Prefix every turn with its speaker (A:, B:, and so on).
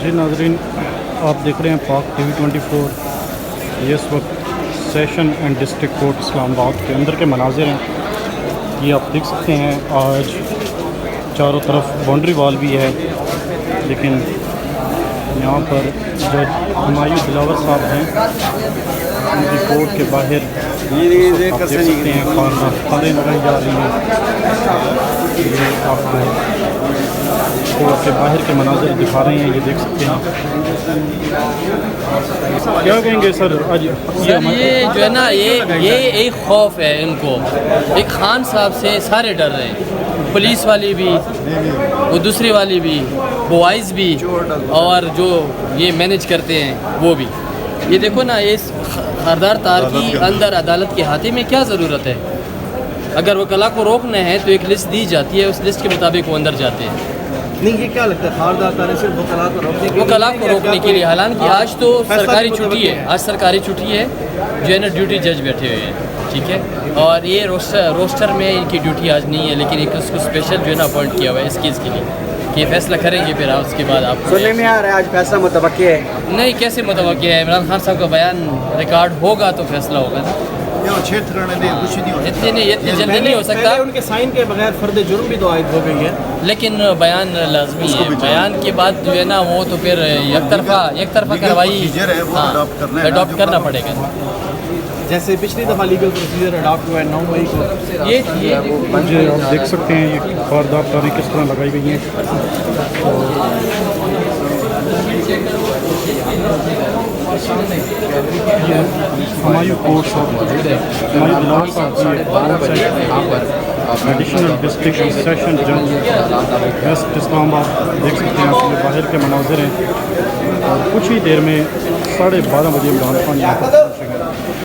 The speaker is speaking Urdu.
A: جی ناظرین، آپ دیکھ رہے ہیں پاک ٹی وی 24۔ یہ اس وقت سیشن اینڈ ڈسٹرکٹ کورٹ اسلام آباد کے اندر کے مناظر ہیں۔ یہ آپ دیکھ سکتے ہیں، آج چاروں طرف باؤنڈری وال بھی ہے، لیکن یہاں پر جج ہمایوں دلاور صاحب ہیں، ان کی کورٹ کے باہر آپ دیکھ سکتے ہیں کاریں لگائی جا رہی ہیں۔ یہ آپ کو کورٹ کے باہر کے مناظر دکھا رہے ہیں، یہ دیکھ سکتے ہیں۔ کیا کہیں گے سر آج؟
B: یہ جو ہے نا، یہ ایک خوف ہے ان کو۔ ایک خان صاحب سے سارے ڈر رہے ہیں، پولیس والی بھی، وہ دوسری والی بھی، بوائز بھی، اور جو یہ مینیج کرتے ہیں وہ بھی۔ یہ دیکھو نا، اس خاردار تار کی اندر عدالت کے ہاتھے میں کیا ضرورت ہے؟ اگر وکلا کو روکنا ہے تو ایک لسٹ دی جاتی ہے، اس لسٹ کے مطابق وہ اندر جاتے ہیں۔
C: نہیں، یہ کیا لگتا ہے خاردار تاریں صرف
B: وکلا کو روکنے کے لیے، حالانکہ آج تو سرکاری چھٹی ہے، آج سرکاری چھٹی ہے، جو ہے نا ڈیوٹی جج بیٹھے ہوئے ہیں، ٹھیک ہے، اور یہ روسٹر میں ان کی ڈیوٹی آج نہیں ہے، لیکن ایک اس کو اسپیشل جو ہے نا اپوائنٹ کیا ہوا ہے اس کیس کے لیے کہ یہ فیصلہ کریں گے، پھر اس کے بعد آپ
C: سننے میں آ رہا ہے آج فیصلہ متوقع ہے۔
B: نہیں، کیسے متوقع ہے؟ عمران خان صاحب کا بیان ریکارڈ ہوگا تو فیصلہ ہوگا نا، اتنی جلدی نہیں ہو سکتا۔
C: ان کے سائن کے بغیر فرد جرم بھی تو عائد ہو گئی ہے،
B: لیکن بیان لازمی ہے، بیان کے بعد جو ہے نا وہ تو پھر یک طرفہ کارروائی اڈاپٹ کرنا پڑے گا،
C: جیسے پچھلی دفعہ لیگل پروسیجر اڈاپٹ ہوا ہے 9 مئی کو۔
B: یہ
A: جی آپ دیکھ سکتے ہیں یہ خاردار تاریں کس طرح لگائی گئی ہیں۔ ہمایوں کورٹ ہمایوں دلاور صاحب ایڈیشنل ڈسٹرکٹ سیشن جج ویسٹ اسلام آباد، دیکھ سکتے ہیں آپ یہ باہر کے مناظر ہیں، اور کچھ ہی دیر میں 12:30 بجے عمران خان یہاں پر پہنچیں گے۔